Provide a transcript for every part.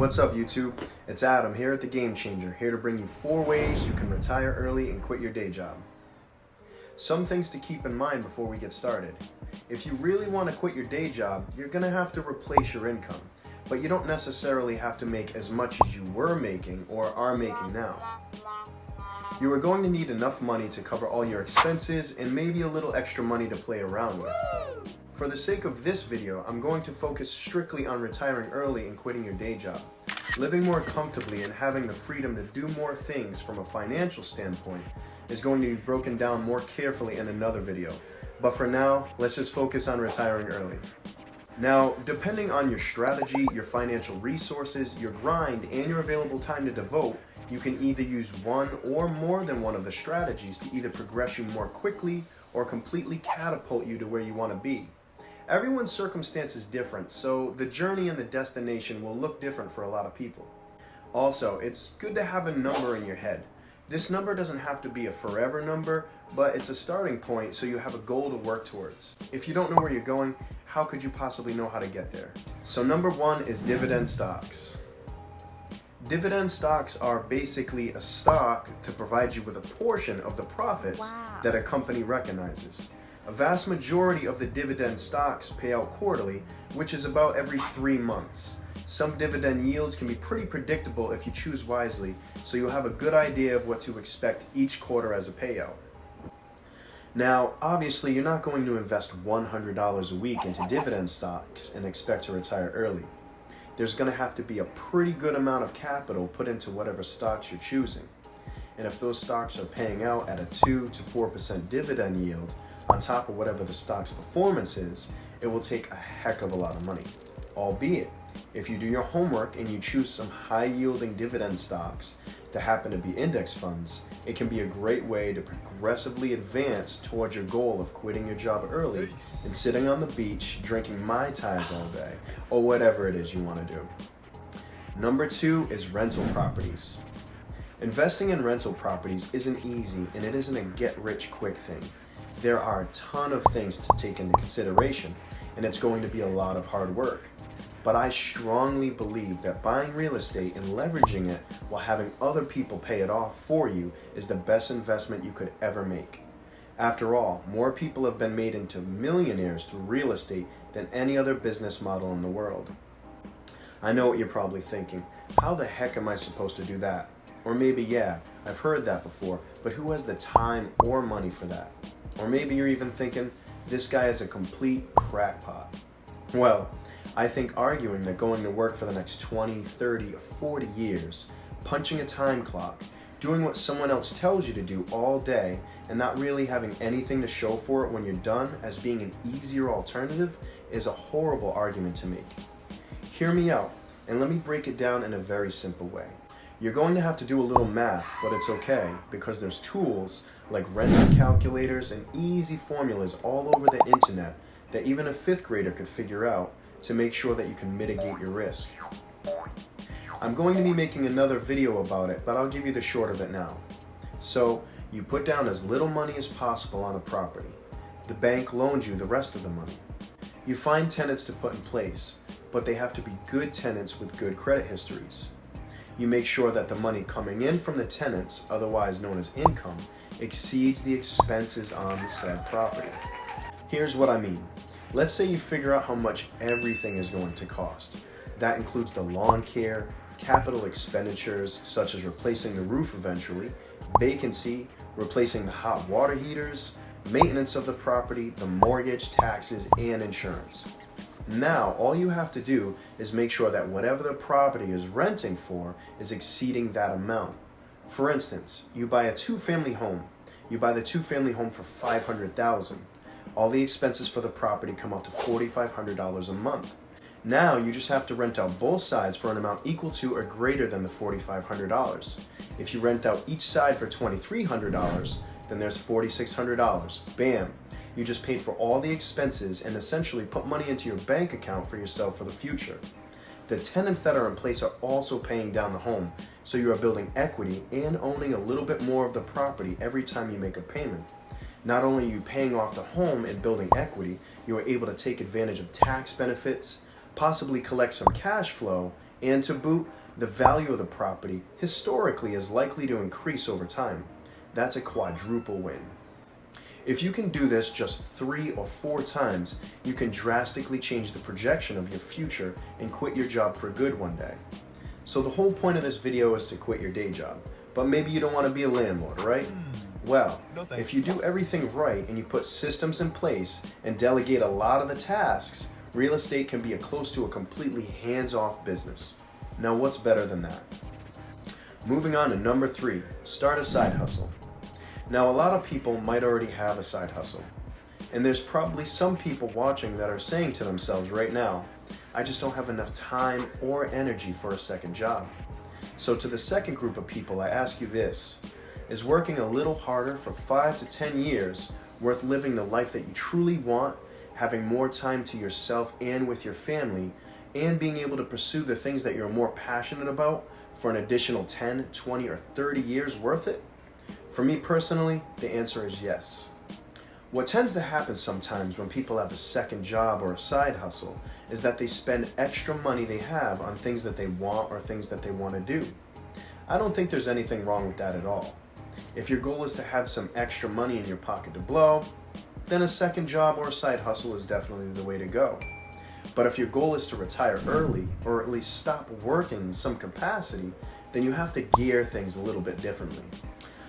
What's up, YouTube? It's Adam here at The Game Changer, here to bring you 4 ways you can retire early and quit your day job. Some things to keep in mind before we get started. If you really want to quit your day job, you're going to have to replace your income, but you don't necessarily have to make as much as you were making or are making now. You are going to need enough money to cover all your expenses and maybe a little extra money to play around with. For the sake of this video, I'm going to focus strictly on retiring early and quitting your day job. Living more comfortably and having the freedom to do more things from a financial standpoint is going to be broken down more carefully in another video. But for now, let's just focus on retiring early. Now, depending on your strategy, your financial resources, your grind, and your available time to devote, you can either use one or more than one of the strategies to either progress you more quickly or completely catapult you to where you want to be. Everyone's circumstance is different, so the journey and the destination will look different for a lot of people. Also, it's good to have a number in your head. This number doesn't have to be a forever number, but it's a starting point so you have a goal to work towards. If you don't know where you're going, how could you possibly know how to get there? So number 1 is dividend stocks. Dividend stocks are basically a stock to provide you with a portion of the profits that a company recognizes. A vast majority of the dividend stocks pay out quarterly, which is about every 3 months. Some dividend yields can be pretty predictable if you choose wisely, so you'll have a good idea of what to expect each quarter as a payout. Now, obviously, you're not going to invest $100 a week into dividend stocks and expect to retire early. There's going to have to be a pretty good amount of capital put into whatever stocks you're choosing. And if those stocks are paying out at a 2 to 4% dividend yield, on top of whatever the stock's performance is, it will take a heck of a lot of money. Albeit, if you do your homework and you choose some high-yielding dividend stocks that happen to be index funds, it can be a great way to progressively advance towards your goal of quitting your job early and sitting on the beach drinking Mai Tais all day, or whatever it is you want to do. Number 2 is rental properties. Investing in rental properties isn't easy, and it isn't a get-rich-quick thing. There are a ton of things to take into consideration, and it's going to be a lot of hard work. But I strongly believe that buying real estate and leveraging it while having other people pay it off for you is the best investment you could ever make. After all, more people have been made into millionaires through real estate than any other business model in the world. I know what you're probably thinking. How the heck am I supposed to do that? Or maybe, yeah, I've heard that before, but who has the time or money for that? Or maybe you're even thinking, this guy is a complete crackpot. Well, I think arguing that going to work for the next 20, 30, or 40 years, punching a time clock, doing what someone else tells you to do all day, and not really having anything to show for it when you're done as being an easier alternative is a horrible argument to make. Hear me out, and let me break it down in a very simple way. You're going to have to do a little math, but it's okay, because there's tools like rental calculators and easy formulas all over the internet that even a 5th grader could figure out to make sure that you can mitigate your risk. I'm going to be making another video about it, but I'll give you the short of it now. So, you put down as little money as possible on a property. The bank loans you the rest of the money. You find tenants to put in place, but they have to be good tenants with good credit histories. You make sure that the money coming in from the tenants, otherwise known as income, exceeds the expenses on the said property. Here's what I mean. Let's say you figure out how much everything is going to cost. That includes the lawn care, capital expenditures such as replacing the roof eventually, vacancy, replacing the hot water heaters, maintenance of the property, the mortgage, taxes, and insurance. Now, all you have to do is make sure that whatever the property is renting for is exceeding that amount. For instance, you buy a 2-family home. You buy the 2-family home for $500,000. All the expenses for the property come out to $4,500 a month. Now, you just have to rent out both sides for an amount equal to or greater than the $4,500. If you rent out each side for $2,300, then there's $4,600. Bam! You just paid for all the expenses and essentially put money into your bank account for yourself for the future. The tenants that are in place are also paying down the home, so you are building equity and owning a little bit more of the property every time you make a payment. Not only are you paying off the home and building equity, you are able to take advantage of tax benefits, possibly collect some cash flow, And to boot, the value of the property historically is likely to increase over time. That's a quadruple win. If you can do this just 3 or 4 times, you can drastically change the projection of your future and quit your job for good one day. So the whole point of this video is to quit your day job, but maybe you don't want to be a landlord, right? Well, if you do everything right and you put systems in place and delegate a lot of the tasks, real estate can be close to a completely hands-off business. Now what's better than that? Moving on to number 3, start a side hustle. Now a lot of people might already have a side hustle, and there's probably some people watching that are saying to themselves right now, I just don't have enough time or energy for a second job. So to the second group of people, I ask you this, is working a little harder for 5 to 10 years worth living the life that you truly want, having more time to yourself and with your family, and being able to pursue the things that you're more passionate about for an additional 10, 20, or 30 years worth it? For me personally, the answer is yes. What tends to happen sometimes when people have a second job or a side hustle is that they spend extra money they have on things that they want or things that they want to do. I don't think there's anything wrong with that at all. If your goal is to have some extra money in your pocket to blow, then a second job or a side hustle is definitely the way to go. But if your goal is to retire early or at least stop working in some capacity, then you have to gear things a little bit differently.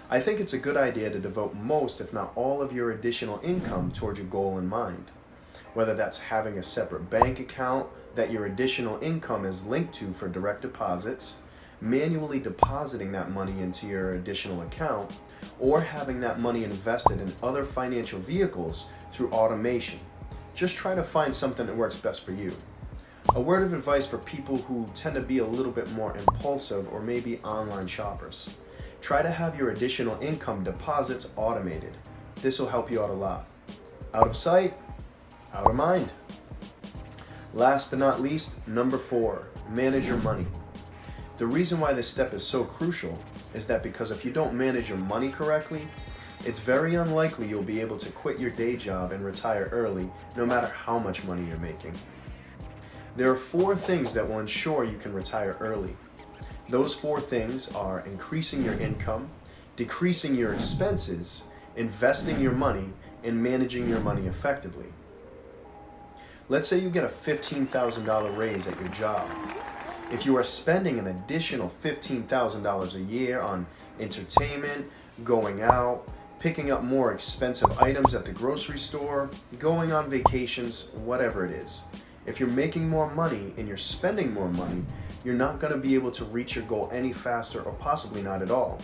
I think it's a good idea to devote most, if not all, of your additional income towards your goal in mind. Whether that's having a separate bank account that your additional income is linked to for direct deposits, manually depositing that money into your additional account, or having that money invested in other financial vehicles through automation. Just try to find something that works best for you. A word of advice for people who tend to be a little bit more impulsive or maybe online shoppers. Try to have your additional income deposits automated. This will help you out a lot. Out of sight, out of mind. Last but not least, number 4, manage your money. The reason why this step is so crucial is that because if you don't manage your money correctly, it's very unlikely you'll be able to quit your day job and retire early, no matter how much money you're making. There are 4 things that will ensure you can retire early. Those 4 things are increasing your income, decreasing your expenses, investing your money, and managing your money effectively. Let's say you get a $15,000 raise at your job. If you are spending an additional $15,000 a year on entertainment, going out, picking up more expensive items at the grocery store, going on vacations, whatever it is. If you're making more money and you're spending more money, you're not going to be able to reach your goal any faster or possibly not at all.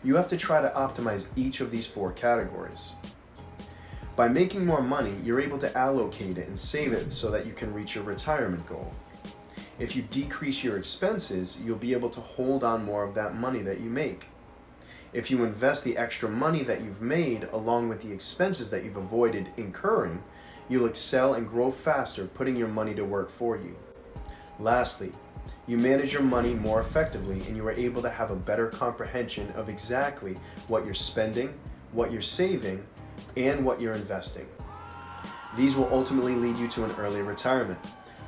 You have to try to optimize each of these 4 categories. By making more money, you're able to allocate it and save it so that you can reach your retirement goal. If you decrease your expenses, you'll be able to hold on more of that money that you make. If you invest the extra money that you've made along with the expenses that you've avoided incurring, you'll excel and grow faster, putting your money to work for you. Lastly, you manage your money more effectively and you are able to have a better comprehension of exactly what you're spending, what you're saving, and what you're investing. These will ultimately lead you to an early retirement.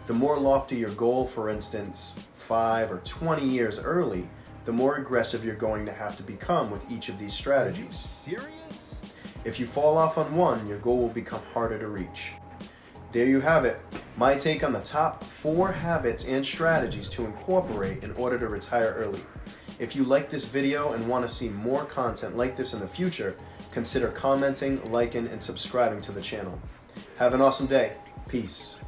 The more lofty your goal, for instance, 5 or 20 years early, the more aggressive you're going to have to become with each of these strategies. Serious? If you fall off on one, your goal will become harder to reach. There you have it, my take on the top 4 habits and strategies to incorporate in order to retire early. If you like this video and want to see more content like this in the future, consider commenting, liking, and subscribing to the channel. Have an awesome day. Peace.